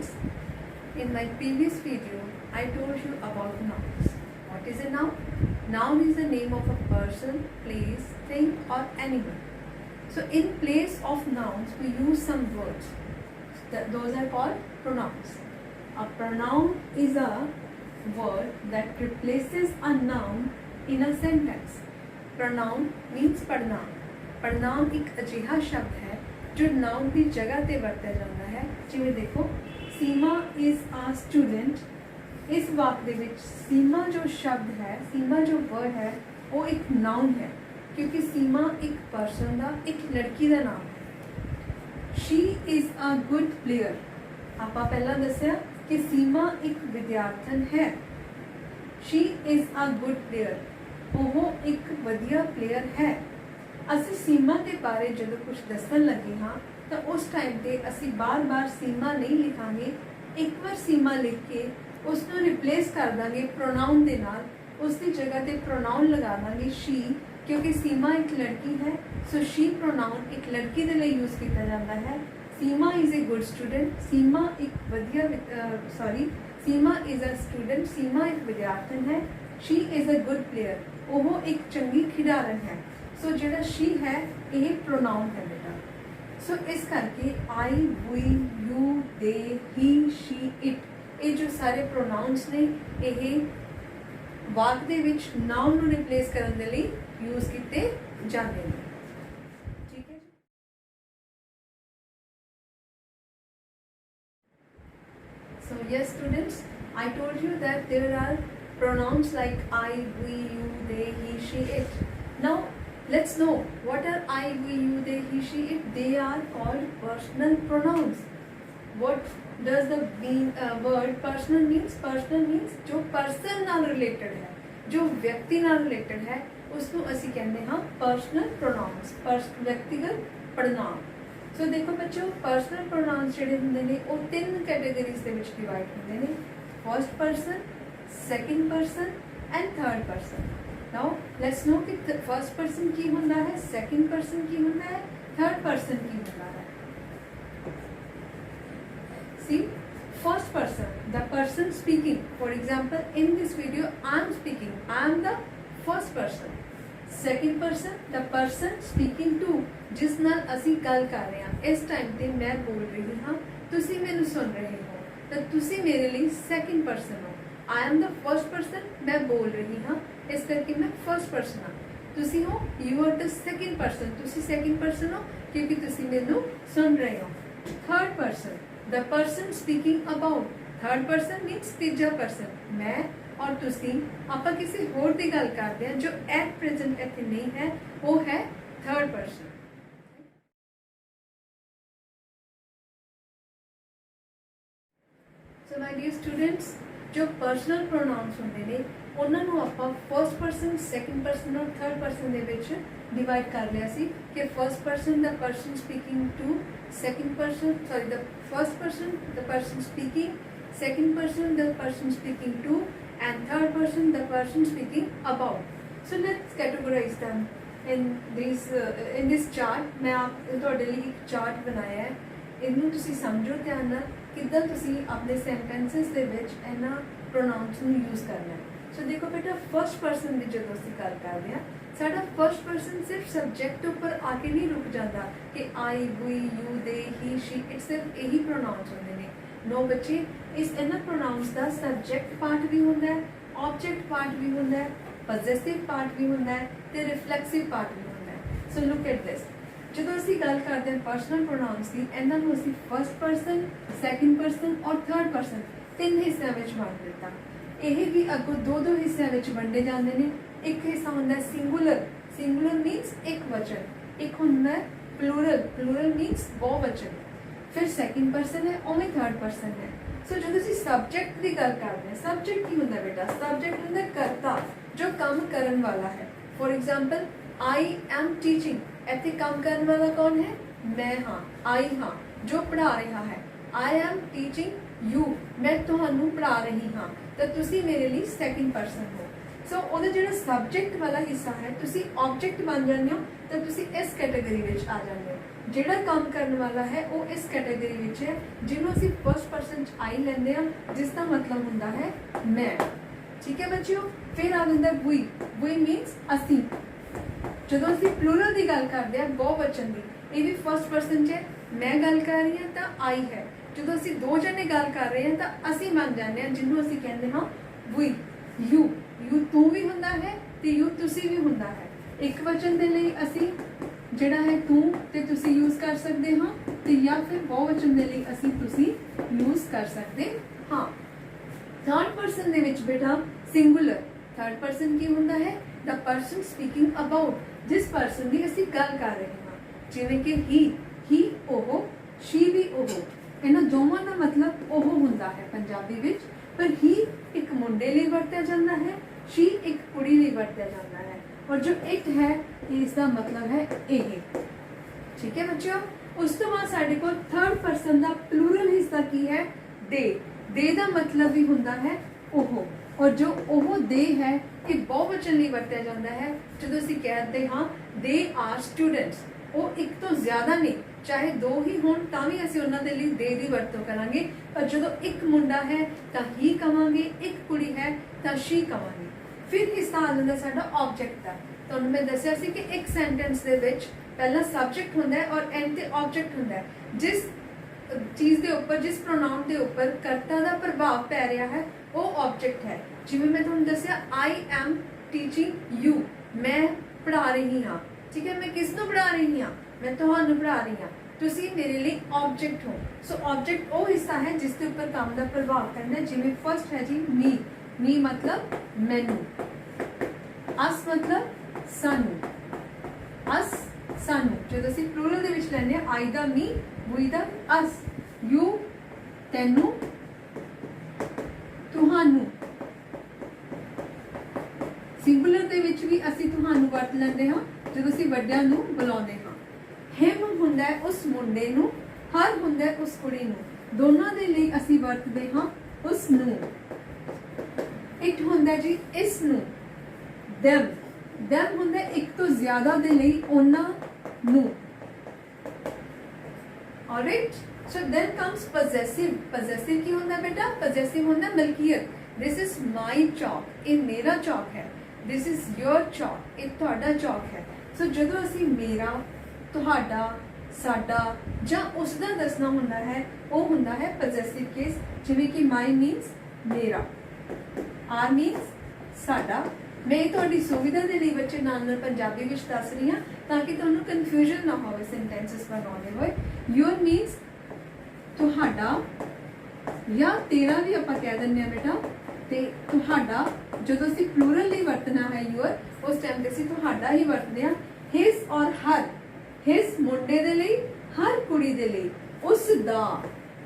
students, in my previous video I told you about nouns. What is a noun? Noun is the name of a person, place, thing or animal. So in place of nouns we use some words. Those are called pronouns. A pronoun is a word that replaces a noun in a sentence. Pronoun means पढ़नाम. पढ़नाम एक अजिहा शब्द है जो noun की जगह ते वरत्या जाता है. जिवें देखो, सीमा इज आ स्टूडेंट. इस वाक्य दे विच सीमा जो शब्द है, सीमा जो वर्ड है, वो एक नाउन है क्योंकि सीमा एक पर्सन का, एक लड़की का नाम है. She is a good player. आपां पहला दस्सिया कि सीमा एक विद्यार्थन है. She is a good player. वो एक वधिया प्लेयर है. ਅਸੀਂ सीमा के बारे जो कुछ दसन लगे हाँ तो उस टाइम पर असी बार बार सीमा नहीं लिखांगे. एक बार सीमा लिख के उसको रिप्लेस कर देंगे प्रोनाउन के नाल. उसकी जगह पे प्रोनाउन लगा देंगे शी, क्योंकि सीमा एक लड़की है. सो शी प्रोनाउन एक लड़की के लिए यूज़ किया जाता है. सीमा इज़ ए गुड स्टूडेंट. सीमा एक वधिया सीमा इज़ अ स्टूडेंट. सीमा एक विद्यार्थन है. She is a good player. वो एक चंगी खिडारन है. सो जिहड़ा शी है ये प्रोनाउन है बेटा. सो इस करके I, we, you, they, he, she, it, ये जो सारे प्रोनाउंस ने ये वाक्य दे विच नाउन नूं रिप्लेस करन दे लई यूज़ किए जाते हैं. ठीक है. So yes students, I told you that there are pronouns like I, we, you, they, he, she, it. Now let's know what are I, we, you, they, he, she, it. They are called personal pronouns. What does the word personal means? Personal means जो person नाल related है, जो व्यक्ति नाल related है, उसको असी कहते हाँ personal pronouns. व्यक्तिगत पढ़नाम. सो देखो बच्चों, पर्सनल प्रोनाउंस जिहड़े हुंदे ने वो 3 कैटेगरीज दे विच डिवाइड हुंदे ने. First person, second person and third person. Now let's no कि फर्स्ट पर्सन की हुंदा है, सैकेंड पर्सन की हुंदा है, थर्ड पर्सन की हुंदा है. See, first person, the person speaking. For example in this video I am speaking, I am the first person. Second person, the person speaking to, जिस नाल असी गल कर रहे हैं. इस टाइम पे मैं बोल रही हाँ, तुसी मैनू सुन रहे हो, तो तुसी मेरे लिए सैकेंड पर्सन हो. आई एम द फर्स्ट पर्सन, मैं बोल रही हाँ, इस करके मैं फर्स्ट पर्सन हाँ. तुसी हो, you are the second person, तुसी सैकेंड पर्सन हो क्योंकि तुसी मैनू सुन रहे हो. Third person, the person speaking about. Third person means तीजा पर्सन. मैं और तुसी आपां किसी होर दी गल करते हैं जो एट प्रेजेंट इत्थे नहीं है, वो है third person. So my dear students, जो पर्सनल प्रोनाउंस होंदे ने उन्हां नूं आपां फर्स्ट पर्सन, सैकेंड पर्सन और थर्ड पर्सन दे विच डिवाइड कर लिया सी कि first person the person speaking to, second person the first person the person speaking, second person the person speaking to, and third person the person speaking about. So let's categorize them in this chart. मैं आप ਤੁਹਾਡੇ ਲਈ ਇੱਕ chart ਬਣਾਇਆ ਹੈ. ਇਹਨੂੰ ਤੁਸੀਂ ਸਮਝੋ ਧਿਆਨ ਨਾਲ ਕਿੱਦਾਂ ਤੁਸੀਂ ਆਪਣੇ ਸੈਂਟੈਂਸਸ ਦੇ ਵਿੱਚ ਇਹਨਾਂ ਪ੍ਰੋਨਾਉਂਸ ਨੂੰ ਯੂਜ਼ ਕਰਨਾ ਹੈ. ਸੋ ਦੇਖੋ ਬੇਟਾ, ਫਰਸਟ ਪਰਸਨ ਦੀ ਜਦੋਂ ਅਸੀਂ ਗੱਲ ਕਰਦੇ ਹਾਂ, ਸਾਡਾ ਫਰਸਟ ਪਰਸਨ ਸਿਰਫ ਸਬਜੈਕਟ ਉੱਪਰ ਆ ਕੇ ਨਹੀਂ ਰੁਕ ਜਾਂਦਾ ਕਿ ਆਈ, ਵੀ, ਯੂ, ਦੇ, ਹੀ, ਸ਼ੀ, ਇਟ ਸਿਰਫ ਇਹੀ ਪ੍ਰੋਨਾਉਂਸ ਹੁੰਦੇ ਨੇ. नो बच्चे, इस इन्हां प्रोनाउंस का सब्जैक्ट पार्ट भी होंदा है, ऑब्जेक्ट पार्ट भी होंदा है, पॉजेसिव पार्ट भी होंदा है ते रिफ्लेक्सिव पार्ट भी होंदा है. So look at this. ਜਦੋਂ ਅਸੀਂ ਗੱਲ ਕਰਦੇ ਹਾਂ ਪਰਸਨਲ ਪ੍ਰੋਨਾउंस ਦੀ, ਇਹਨਾਂ ਨੂੰ ਅਸੀਂ ਫਰਸਟ ਪਰਸਨ, ਸੈਕਿੰਡ ਪਰਸਨ ਔਰ ਥਰਡ ਪਰਸਨ 3 ਹਿੱਸਿਆਂ ਵਿੱਚ ਵੰਡ ਦਿੱਤਾ. ਇਹ ਵੀ ਅੱਗੋਂ 2-2 ਹਿੱਸਿਆਂ ਵਿੱਚ ਵੰਡੇ ਜਾਂਦੇ ਨੇ. ਇੱਕ ਹਿੱਸਾ ਹੁੰਦਾ ਸਿੰਗੂਲਰ. ਸਿੰਗੂਲਰ ਮੀਨਸ ਇੱਕ ਵਚਨ. ਇੱਕ ਹੁੰਦਾ ਪਲੂਰਲ. Plural means ਬਹੁਵਚਨ. फिर सैकेंड पर्सन है, उवें थर्ड पर्सन है. सो जो तुसी सब्जेक्ट की गल करते हैं, सब्जेक्ट की होंदा बेटा? सब्जेक्ट होंदा करता, जो काम करन वाला है. For example I am teaching. इत्थे काम करन वाला कौन है? मैं हाँ, आई हाँ, जो पढ़ा रहा है. आई एम टीचिंग यू, मैं तुहानू पढ़ा रही हाँ, तो तुसी मेरे लिए सैकेंड पर्सन हो. सो ਉਹਦਾ ਜਿਹੜਾ ਸਬਜੈਕਟ ਵਾਲਾ ਹਿੱਸਾ ਹੈ ਤੁਸੀਂ ਆਬਜੈਕਟ ਬਣ ਜਾਂਦੇ ਹੋ ਤਾਂ ਤੁਸੀਂ ਇਸ ਕੈਟਾਗਰੀ ਵਿੱਚ ਆ ਜਾਂਦੇ ਹੋ। ਜਿਹੜਾ ਕੰਮ ਕਰਨ ਵਾਲਾ ਹੈ ਉਹ ਇਸ ਕੈਟਾਗਰੀ ਵਿੱਚ ਹੈ ਜਿਹਨੂੰ ਅਸੀਂ ਫਸਟ ਪਰਸਨ ਚ ਆਈ ਲੈਂਦੇ ਹਾਂ, ਜਿਸ ਦਾ ਮਤਲਬ ਹੁੰਦਾ ਹੈ ਮੈਂ। ਠੀਕ ਹੈ ਬੱਚਿਓ। ਫਿਰ ਆ ਜਾਂਦਾ we ਮੀਨਸ ਅਸੀਂ। ਜਦੋਂ ਅਸੀਂ ਪਲੂਰਲ ਦੀ ਗੱਲ ਕਰਦੇ ਹਾਂ ਬਹੁਵਚਨ ਦੀ, ਇਹ ਵੀ ਫਸਟ ਪਰਸਨ 'ਚ ਹੈ, ਮੈਂ ਗੱਲ ਕਰ ਰਹੀ ਹਾਂ ਤਾਂ ਆਈ ਹੈ। ਜਦੋਂ ਅਸੀਂ ਦੋ ਜਣੇ ਗੱਲ ਕਰ ਰਹੇ ਹਾਂ ਤਾਂ ਅਸੀਂ ਬਣ ਜਾਂਦੇ ਹਾਂ, ਜਿਹਨੂੰ ਅਸੀਂ ਕਹਿੰਦੇ ਹਾਂ we you ਤੂੰ ਵੀ ਹੁੰਦਾ ਹੈ ਤੇ you ਤੁਸੀਂ ਵੀ ਹੁੰਦਾ ਹੈ। ਇੱਕ ਵਚਨ ਦੇ ਲਈ ਅਸੀਂ ਜਿਹੜਾ ਹੈ ਤੂੰ ਤੇ ਤੁਸੀਂ ਯੂਜ਼ ਕਰ ਸਕਦੇ ਹਾਂ, ਤੇ ਜਾਂ ਫਿਰ ਬਹੁਵਚਨ ਦੇ ਲਈ ਅਸੀਂ ਤੁਸੀਂ ਯੂਜ਼ ਕਰ ਸਕਦੇ ਹਾਂ। ਥਰਡ ਪਰਸਨ ਦੇ ਵਿੱਚ ਬੇਟਾ ਸਿੰਗੂਲਰ। ਥਰਡ ਪਰਸਨ ਕੀ ਹੁੰਦਾ ਹੈ? ਦ ਪਰਸਨ ਸਪੀਕਿੰਗ ਅਬਾਊਟ, ਜਿਸ ਪਰਸਨ ਦੀ ਅਸੀਂ ਗੱਲ ਕਰ ਰਹੇ ਹਾਂ, ਜਿਵੇਂ ਕਿ ਹੀ ਉਹ, ਸ਼ੀ ਵੀ ਉਹ। ਇਹਨਾਂ ਦੋਵਾਂ ਦਾ ਮਤਲਬ ਉਹ ਹੁੰਦਾ ਹੈ ਪੰਜਾਬੀ ਵਿੱਚ, ਪਰ ਹੀ ਇੱਕ ਮੁੰਡੇ ਲਈ ਵਰਤਿਆ ਜਾਂਦਾ ਹੈ, ਸ਼ੀ ਇੱਕ ਕੁੜੀ ਲਈ ਵਰਤਿਆ ਜਾਂਦਾ ਹੈ, ਔਰ ਜੋ ਇਟ ਹੈ ਇਸ ਦਾ ਮਤਲਬ ਹੈ ਇਹ। ਠੀਕ ਹੈ ਬੱਚਿਓ। ਉਸ ਤੋਂ ਬਾਅਦ ਸਾਡੇ ਕੋਲ ਥਰਡ ਪਰਸਨ ਦਾ ਪਲੂਰਲ ਹਿੱਸਾ ਕੀ ਹੈ? ਦੇ ਦਾ ਮਤਲਬ ਵੀ ਹੁੰਦਾ ਹੈ ਉਹ, ਔਰ ਜੋ ਉਹ ਦੇ ਹੈ ਇਹ ਬਹੁਵਚਨ ਲਈ ਵਰਤਿਆ ਜਾਂਦਾ ਹੈ। ਜਦੋਂ ਅਸੀਂ ਕਹਿੰਦੇ ਹਾਂ ਦੇ ਆਰ ਸਟੂਡੈਂਟਸ, ਉਹ ਇੱਕ ਤੋਂ ਜ਼ਿਆਦਾ ਨਹੀਂ, ਚਾਹੇ ਦੋ ਹੀ ਹੋਣ ਤਾਂ ਵੀ ਅਸੀਂ ਉਹਨਾਂ ਦੇ ਲਈ ਦੇ ਦੀ ਵਰਤੋਂ ਕਰਾਂਗੇ, ਪਰ ਜਦੋਂ ਇੱਕ ਮੁੰਡਾ ਹੈ ਤਾਂ ਹੀ ਕਵਾਂਗੇ, ਇੱਕ ਕੁੜੀ ਹੈ ਤਾਂ ਸ਼ੀ ਕਵਾਂਗੇ। ਫਿਰ ਹਿੱਸਾ ਆ ਜਾਂਦਾ ਸਾਡਾ ਆਬਜੈਕਟ ਦਾ। ਤੁਹਾਨੂੰ ਮੈਂ ਦੱਸਿਆ ਸੀ ਕਿ ਇੱਕ ਸੈਂਟੈਂਸ ਦੇ ਵਿੱਚ ਪਹਿਲਾਂ ਸਬਜੈਕਟ ਹੁੰਦਾ ਹੈ ਔਰ ਐਂਡ ਤੇ ਆਬਜੈਕਟ ਹੁੰਦਾ ਹੈ। ਜਿਸ ਚੀਜ਼ ਦੇ ਉੱਪਰ, ਜਿਸ ਪ੍ਰੋਨਾਉਨ ਦੇ ਉੱਪਰ ਕਰਤਾ ਦਾ ਪ੍ਰਭਾਵ ਪੈ ਰਿਹਾ ਹੈ ਉਹ ਆਬਜੈਕਟ ਹੈ। ਜਿਵੇਂ ਮੈਂ ਤੁਹਾਨੂੰ ਦੱਸਿਆ ਆਈ ਐਮ ਟੀਚਿੰਗ ਯੂ, ਮੈਂ ਪੜ੍ਹਾ ਰਹੀ ਹਾਂ। ਠੀਕ ਹੈ। ਮੈਂ ਕਿਸ ਨੂੰ ਪੜ੍ਹਾ ਰਹੀ ਹਾਂ? ਮੈਂ ਤੁਹਾਨੂੰ ਪੜ੍ਹਾ ਰਹੀ ਹਾਂ। ਤੁਸੀਂ ਮੇਰੇ ਲਈ ਆਬਜੈਕਟ ਹੋ। ਸੋ ਆਬਜੈਕਟ ਉਹ ਹਿੱਸਾ ਹੈ ਜਿਸ ਦੇ ਉੱਪਰ ਕੰਮ ਦਾ ਪ੍ਰਭਾਵ ਪੈਂਦਾ ਹੈ। ਜਿਵੇਂ ਫਸਟ ਹੈ ਜੀ ਮੀ ਮਤਲਬ ਮੈਨੂੰ, ਅਸ ਮਤਲਬ ਸਾਨੂੰ, ਅਸ ਸਾਨੂੰ। ਜਦੋਂ ਅਸੀਂ ਪਲੂਰਲ ਦੇ ਵਿੱਚ ਲੈਂਦੇ ਹਾਂ ਆਈ ਦਾ ਮੀ, ਵੀ ਦਾ ਅਸ, ਯੂ ਤੈਨੂੰ, ਤੁਹਾਨੂੰ। ਸਿੰਗੂਲਰ ਦੇ ਵਿੱਚ ਵੀ ਅਸੀਂ ਤੁਹਾਨੂੰ ਵਰਤ ਲੈਂਦੇ ਹਾਂ ਜਦੋਂ ਅਸੀਂ ਵੱਡਿਆਂ ਨੂੰ ਬੁਲਾਉਂਦੇ ਹਾਂ। ਹਿਮ ਹੁੰਦਾ ਹੈ ਉਸ ਮੁੰਡੇ ਨੂੰ, ਹਰ ਹੁੰਦਾ ਹੈ ਉਸ ਕੁੜੀ ਨੂੰ। ਦੋਨਾਂ ਦੇ ਲਈ ਅਸੀਂ ਵਰਤਦੇ ਹਾਂ ਉਸ ਨੂੰ। ਇਟ ਹੁੰਦਾ ਜੀ ਇਸ ਨੂੰ। them ਹੁੰਦਾ ਇੱਕ ਤੋਂ ਜ਼ਿਆਦਾ ਦੇ ਲਈ ਉਹਨਾਂ ਨੂੰ। alright, so then comes possessive ਕੀ ਹੁੰਦਾ ਬੇਟਾ? possessive ਹੁੰਦਾ ਮਲਕੀਅਤ। this is my chalk, ਇਹ ਮੇਰਾ ਚੌਕ ਹੈ। this is your chalk, ਇਹ ਤੁਹਾਡਾ ਚੌਕ ਹੈ। ਸੋ ਜਦੋਂ ਅਸੀਂ ਮੇਰਾ, ਤੁਹਾਡਾ, ਸਾਡਾ ਜਾਂ ਉਸ ਦਾ ਦੱਸਣਾ ਹੁੰਦਾ ਹੈ ਉਹ ਹੁੰਦਾ ਹੈ possessive case। ਜਿਵੇਂ ਕਿ my means ਮੇਰਾ, our means ਸਾਡਾ। ਮੈਂ ਤੁਹਾਡੀ ਸੁਵਿਧਾ ਦੇ ਲਈ ਬੱਚੇ ਨਾਲ ਪੰਜਾਬੀ ਵਿੱਚ ਦੱਸ ਰਹੀ ਹਾਂ ਤਾਂ ਕਿ ਤੁਹਾਨੂੰ ਕਨਫਿਊਜ਼ਨ ਨਾ ਹੋਵੇ ਸੈਂਟੈਂਸਸ ਬਣਾਉਂਦੇ ਹੋਏ। your means ਤੁਹਾਡਾ, ਜਾਂ ਤੇਰਾ ਵੀ ਆਪਾਂ ਕਹਿ ਦਿੰਦੇ ਹਾਂ ਬੇਟਾ। ਤੇ ਤੁਹਾਡਾ ਜਦੋਂ ਅਸੀਂ ਪਲੂਰਲ ਲਈ ਵਰਤਣਾ ਹੈ your, ਉਸ ਟਾਈਮ ਤੇ ਅਸੀਂ ਤੁਹਾਡਾ ਹੀ ਵਰਤਦੇ ਹਾਂ। his ਔਰ her, his ਮੁੰਡੇ ਦੇ ਲਈ, ਹਰ ਕੁੜੀ ਦੇ ਲਈ। ਉਸ ਦਾ,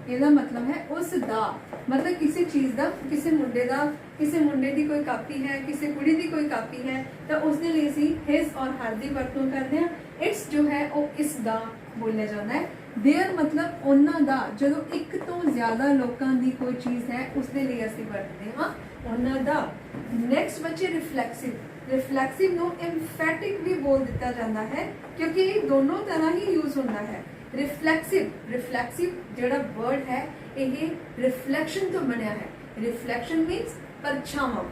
ਇਹਦਾ ਮਤਲਬ ਹੈ ਉਸ ਦਾ, ਮਤਲਬ ਕਿਸੇ ਚੀਜ਼ ਦਾ, ਕਿਸੇ ਮੁੰਡੇ ਦਾ, ਕਿਸੇ ਮੁੰਡੇ ਦੀ ਕੋਈ ਕਾਪੀ ਹੈ, ਕਿਸੇ ਕੁੜੀ ਦੀ ਕੋਈ ਕਾਪੀ ਹੈ ਤਾਂ ਉਸ ਦੇ ਲਈ ਅਸੀਂ his ਔਰ her ਦੀ ਵਰਤੋਂ ਕਰਦੇ ਹਾਂ। ਇਟਸ ਜੋ ਹੈ ਉਹ ਇਸ ਦਾ ਬੋਲਿਆ ਜਾਂਦਾ ਹੈ। देयर मतलब ਉਹਨਾਂ ਦਾ। ਜਦੋਂ ਇੱਕ ਤੋਂ ਜ਼ਿਆਦਾ ਲੋਕਾਂ ਦੀ ਕੋਈ ਚੀਜ਼ ਹੈ ਉਸ ਦੇ ਲਈ ਅਸੀਂ ਵਰਤਦੇ ਹਾਂ ਉਹਨਾਂ ਦਾ। ਨੈਕਸਟ ਬੱਚੇ ਰਿਫਲੈਕਸਿਵ ਨੂੰ ਐਮਫੈਟਿਕ ਵੀ ਬੋਲ ਦਿੱਤਾ ਜਾਂਦਾ ਹੈ ਕਿਉਂਕਿ ਇਹ ਦੋਨੋਂ ਤਰ੍ਹਾਂ ਹੀ ਯੂਜ਼ ਹੁੰਦਾ ਹੈ। ਰਿਫਲੈਕਸਿਵ ਜਿਹੜਾ ਵਰਡ ਹੈ ਇਹ ਰਿਫਲੈਕਸ਼ਨ ਤੋਂ ਬਣਿਆ ਹੈ। ਰਿਫਲੈਕਸ਼ਨ ਮੀਨਸ ਪਰਛਾਵਾਂ।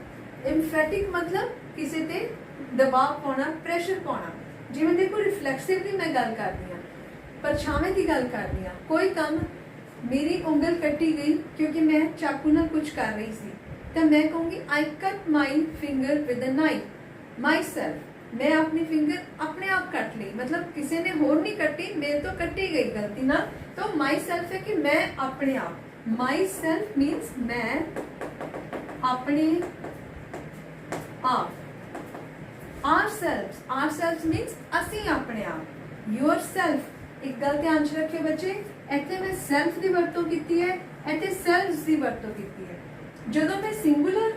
ਐਮਫੈਟਿਕ ਮਤਲਬ ਕਿਸੇ ਤੇ ਦਬਾਅ ਪਾਉਣਾ, ਪ੍ਰੈਸ਼ਰ ਪਾਉਣਾ। ਜਿਵੇਂ ਦੇਖੋ ਰਿਫਲੈਕਸਿਵ ਦੀ ਮੈਂ ਗੱਲ ਕਰਦੀ ਹਾਂ, ਪਰਛਾਵੇਂ ਦੀ ਗੱਲ ਕਰਦੀ ਹਾਂ। ਕੋਈ ਕੰਮ, ਮੇਰੀ ਉਂਗਲ ਕੱਟੀ ਗਈ ਕਿਉਂਕਿ ਮੈਂ ਚਾਕੂ ਨਾਲ ਕੁਝ ਕਰ ਰਹੀ ਸੀ ਤਾਂ ਮੈਂ ਕਹੂੰਗੀ I cut my finger with a knife myself. ਮੈਂ ਆਪਣੀ ਫਿੰਗਰ ਆਪਣੇ ਆਪ ਕੱਟ ਲਈ, ਮਤਲਬ ਕਿਸੇ ਨੇ ਹੋਰ ਨਹੀਂ ਕੱਟੀ, ਮੇਰੇ ਤੋਂ ਕੱਟੀ ਗਈ ਗਲਤੀ ਨਾਲ। ਤਾਂ ਮਾਈ ਸੈਲਫ ਹੈ ਕਿ ਮੈਂ ਆਪਣੇ ਆਪ। ਮਾਈ ਸੈਲਫ ਮੀਨਸ ਮੈਂ ਆਪਣੇ ਆਪ। ourselves means ਅਸੀਂ ਆਪਣੇ ਆਪ। yourself ਇੱਕ ਗੱਲ ਧਿਆਨ ਚ ਰੱਖਿਓ ਬੱਚੇ, ਇੱਥੇ ਮੈਂ ਸੈਲਫ ਦੀ ਵਰਤੋਂ ਕੀਤੀ ਹੈ, ਇੱਥੇ ਸੈਲਫਸ ਦੀ ਵਰਤੋਂ ਕੀਤੀ ਹੈ। ਜਦੋਂ ਮੈਂ ਸਿੰਗੂਲਰ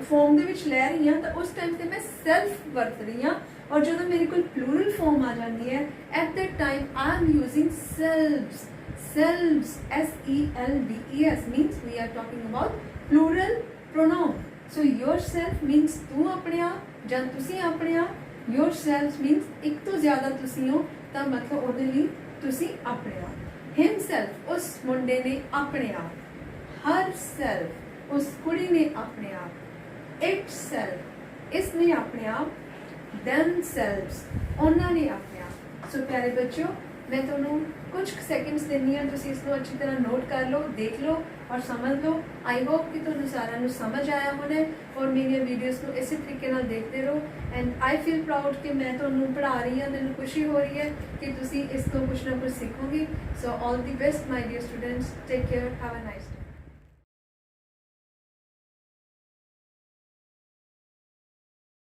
ਫਾਰਮ ਦੇ ਵਿੱਚ ਲੈ ਰਹੀ ਹਾਂ ਤਾਂ ਉਸ ਟਾਈਮ ਤੇ ਮੈਂ ਸੈਲਫ ਵਰਤ ਰਹੀ ਹਾਂ, ਔਰ ਜਦੋਂ ਮੇਰੇ ਕੋਲ ਪਲੂਰਲ ਫਾਰਮ ਆ ਜਾਂਦੀ ਹੈ at that time I am using selves selves means we are talking about plural pronoun। So your self means ਤੂੰ ਆਪਣੇ ਆਪ ਜਾਂ ਤੁਸੀਂ ਆਪਣੇ ਆਪ। ਯੋਰ ਸੈਲਫ ਮੀਨਸ ਇੱਕ ਤੋਂ ਜ਼ਿਆਦਾ ਤੁਸੀਂ ਹੋ ਤਾਂ ਮਤਲਬ ਉਹਦੇ ਲਈ ਤੁਸੀਂ ਆਪਣੇ ਆਪ। ਹਿਮਸੈਲਫ ਉਸ ਮੁੰਡੇ ਨੇ ਆਪਣੇ ਆਪ। ਹਰ ਸੈਲਫ ਉਸ ਕੁੜੀ ਨੇ ਆਪਣੇ ਆਪ। ਇਟ ਸੈਲਫ ਇਸ ਨੇ ਆਪਣੇ ਆਪ। ਦੈਮ ਸੈਲਫਸ ਉਹਨਾਂ ਨੇ ਆਪਣੇ ਆਪ। ਸੋ ਪਿਆਰੇ ਬੱਚਿਓ मैं ਤੁਹਾਨੂੰ ਕੁਝ ਸੈਕਿੰਡਸ ਦਿੰਦੀ ਹਾਂ, ਤੁਸੀਂ ਇਸ ਨੂੰ ਅੱਛੀ ਤਰ੍ਹਾਂ ਨੋਟ ਕਰ ਲਓ, ਦੇਖ ਲਓ ਔਰ ਸਮਝ ਲਓ। ਆਈ ਹੋਪ ਕਿ ਤੁਹਾਨੂੰ ਸਾਰਿਆਂ ਨੂੰ ਸਮਝ ਆਇਆ ਹੋਣਾ ਔਰ ਮੇਰੀਆਂ ਵੀਡੀਓਜ਼ ਨੂੰ ਇਸੇ ਤਰੀਕੇ ਨਾਲ ਦੇਖਦੇ ਰਹੋ। ਐਂਡ ਆਈ ਫੀਲ ਪ੍ਰਾਊਡ ਕਿ ਮੈਂ ਤੁਹਾਨੂੰ ਪੜ੍ਹਾ ਰਹੀ ਹਾਂ, ਮੈਨੂੰ ਖੁਸ਼ੀ ਹੋ ਰਹੀ ਹੈ ਕਿ ਤੁਸੀਂ ਇਸ ਤੋਂ ਕੁਝ ਨਾ ਕੁਝ ਸਿੱਖੋਗੇ। So all the best my dear students, take care, have a nice day.